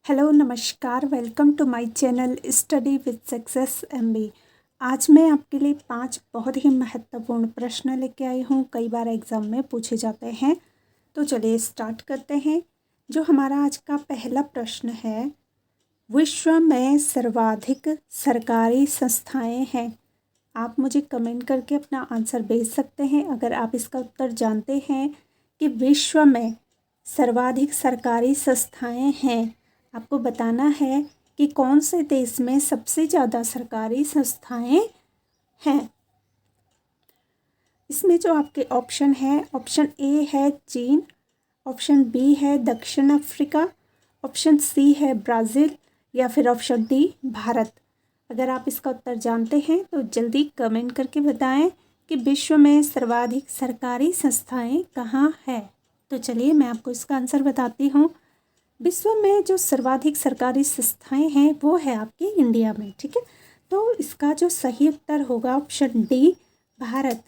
Hello नमस्कार, welcome to my channel study with success MB. आज मैं आपके लिए 5 बहुत ही महत्वपूर्ण प्रश्न लेके आई हूँ। कई बार एग्ज़ाम में पूछे जाते हैं। तो चलिए स्टार्ट करते हैं। जो हमारा आज का पहला प्रश्न है, विश्व में सर्वाधिक सरकारी संस्थाएं हैं। आप मुझे कमेंट करके अपना आंसर भेज सकते हैं अगर आप इसका उत्तर जानते हैं कि विश्व में सर्वाधिक सरकारी संस्थाएं हैं। आपको बताना है कि कौन से देश में सबसे ज़्यादा सरकारी संस्थाएं हैं। इसमें जो आपके ऑप्शन है, ऑप्शन ए है चीन, ऑप्शन बी है दक्षिण अफ्रीका, ऑप्शन सी है ब्राज़ील या फिर ऑप्शन डी भारत। अगर आप इसका उत्तर जानते हैं तो जल्दी कमेंट करके बताएं कि विश्व में सर्वाधिक सरकारी संस्थाएं कहाँ है। तो चलिए मैं आपको इसका आंसर बताती हूँ। विश्व में जो सर्वाधिक सरकारी संस्थाएं हैं वो है आपके इंडिया में। ठीक है, तो इसका जो सही उत्तर होगा ऑप्शन डी भारत।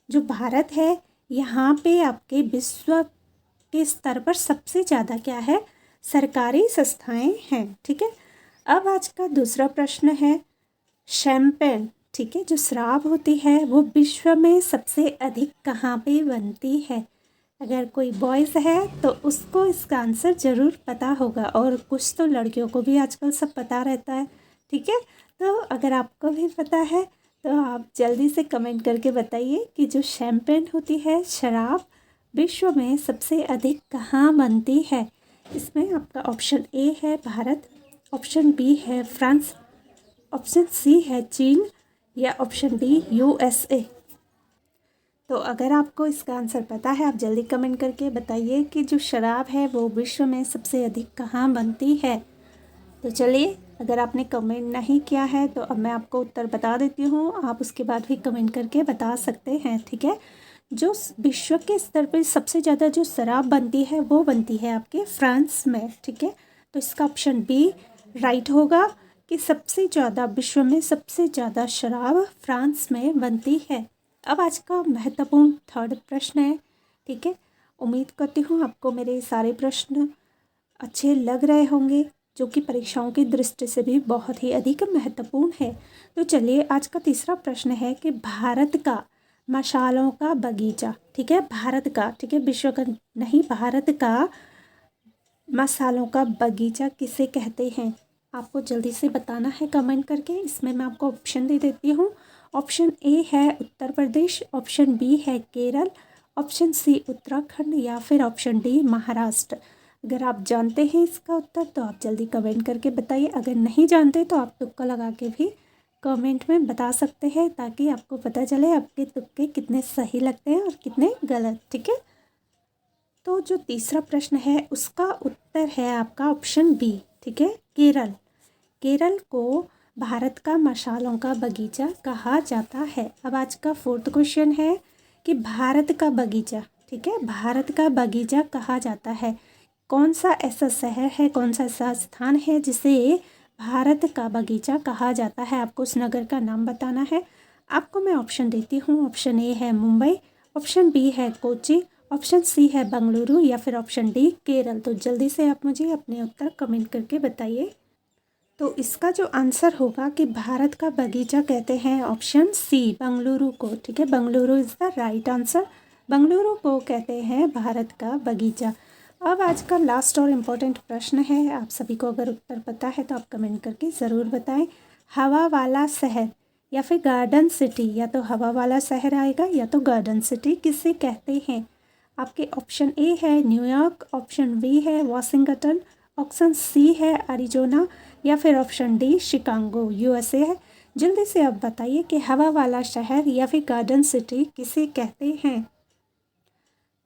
जो भारत है यहाँ पे आपके विश्व के स्तर पर सबसे ज़्यादा क्या है, सरकारी संस्थाएं हैं। ठीक है, अब आज का दूसरा प्रश्न है, शैंपेन, ठीक है, जो शराब होती है वो विश्व में सबसे अधिक कहाँ पे बनती है। अगर कोई बॉयज़ है तो उसको इसका आंसर ज़रूर पता होगा, और कुछ तो लड़कियों को भी आजकल सब पता रहता है। ठीक है, तो अगर आपको भी पता है तो आप जल्दी से कमेंट करके बताइए कि जो शैंपेन होती है शराब, विश्व में सबसे अधिक कहाँ बनती है। इसमें आपका ऑप्शन ए है भारत, ऑप्शन बी है फ्रांस, ऑप्शन सी है चीन या ऑप्शन डी यूएसए। तो अगर आपको इसका आंसर पता है आप जल्दी कमेंट करके बताइए कि जो शराब है वो विश्व में सबसे अधिक कहाँ बनती है। तो चलिए, अगर आपने कमेंट नहीं किया है तो अब मैं आपको उत्तर बता देती हूँ, आप उसके बाद भी कमेंट करके बता सकते हैं। ठीक है, जो विश्व के स्तर पर सबसे ज़्यादा जो शराब बनती है वो बनती है आपके फ्रांस में। ठीक है, तो इसका ऑप्शन बी राइट होगा कि सबसे ज़्यादा विश्व में सबसे ज़्यादा शराब फ्रांस में बनती है। अब आज का महत्वपूर्ण थर्ड प्रश्न है। ठीक है, उम्मीद करती हूँ आपको मेरे सारे प्रश्न अच्छे लग रहे होंगे, जो कि परीक्षाओं की दृष्टि से भी बहुत ही अधिक महत्वपूर्ण है। तो चलिए, आज का तीसरा प्रश्न है कि भारत का मसालों का बगीचा, ठीक है, भारत का, ठीक है, विश्व का नहीं, भारत का मसालों का बगीचा किसे कहते हैं। आपको जल्दी से बताना है कमेंट करके। इसमें मैं आपको ऑप्शन दे देती हूँ। ऑप्शन ए है उत्तर प्रदेश, ऑप्शन बी है केरल, ऑप्शन सी उत्तराखंड या फिर ऑप्शन डी महाराष्ट्र। अगर आप जानते हैं इसका उत्तर तो आप जल्दी कमेंट करके बताइए, अगर नहीं जानते तो आप तुक्का लगा के भी कमेंट में बता सकते हैं, ताकि आपको पता चले आपके तुक्के कितने सही लगते हैं और कितने गलत। ठीक है, तो जो तीसरा प्रश्न है उसका उत्तर है आपका ऑप्शन बी। ठीक है, केरल। केरल को भारत का मसालों का बगीचा कहा जाता है। अब आज का फोर्थ क्वेश्चन है कि भारत का बगीचा, ठीक है, भारत का बगीचा कहा जाता है। कौन सा ऐसा शहर है, कौन सा ऐसा स्थान है जिसे भारत का बगीचा कहा जाता है। आपको उस नगर का नाम बताना है। आपको मैं ऑप्शन देती हूँ। ऑप्शन ए है मुंबई, ऑप्शन बी है कोची, ऑप्शन सी है बेंगलुरु या फिर ऑप्शन डी केरल। तो जल्दी से आप मुझे अपने उत्तर कमेंट करके बताइए। तो इसका जो आंसर होगा कि भारत का बगीचा कहते हैं ऑप्शन सी बेंगलुरु को। ठीक है, Bengaluru is the right answer. Bengaluru को कहते हैं भारत का बगीचा। अब आज का लास्ट और इम्पोर्टेंट प्रश्न है। आप सभी को अगर उत्तर पता है तो आप कमेंट करके ज़रूर बताएं। हवा वाला शहर या फिर गार्डन सिटी, या तो हवा वाला शहर आएगा या तो गार्डन सिटी, किसे कहते हैं। आपके ऑप्शन ए है न्यूयॉर्क, ऑप्शन बी है वाशिंगटन, ऑप्शन सी है अरिजोना या फिर ऑप्शन डी शिकागो यूएसए है। जल्दी से आप बताइए कि हवा वाला शहर या फिर गार्डन सिटी किसे कहते हैं।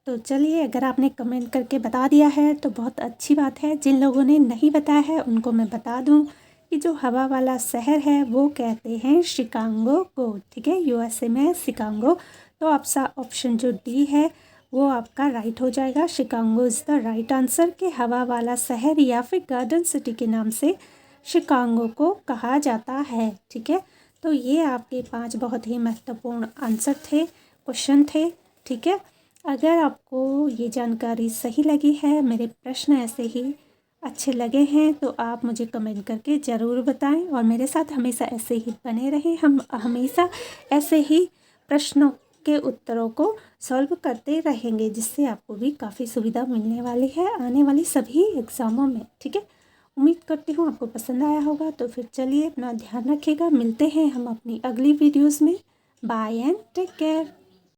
तो चलिए, अगर आपने कमेंट करके बता दिया है तो बहुत अच्छी बात है। जिन लोगों ने नहीं बताया है उनको मैं बता दूं कि जो हवा वाला शहर है वो कहते हैं शिकागो को। ठीक है, यूएसए में शिकागो। तो आपका ऑप्शन जो डी है वो आपका राइट हो जाएगा। Chicago is the right answer कि हवा वाला शहर या फिर गार्डन सिटी के नाम से शिकागो को कहा जाता है। ठीक है, तो ये आपके 5 बहुत ही महत्वपूर्ण आंसर थे, क्वेश्चन थे। ठीक है, अगर आपको ये जानकारी सही लगी है, मेरे प्रश्न ऐसे ही अच्छे लगे हैं तो आप मुझे कमेंट करके ज़रूर बताएं और मेरे साथ हमेशा ऐसे ही बने रहें। हम हमेशा ऐसे ही प्रश्नों के उत्तरों को सॉल्व करते रहेंगे, जिससे आपको भी काफ़ी सुविधा मिलने वाली है आने वाली सभी एग्ज़ामों में। ठीक है, उम्मीद करती हूँ आपको पसंद आया होगा। तो फिर चलिए अपना ध्यान रखिएगा, मिलते हैं हम अपनी अगली वीडियोज़ में। Bye and take care.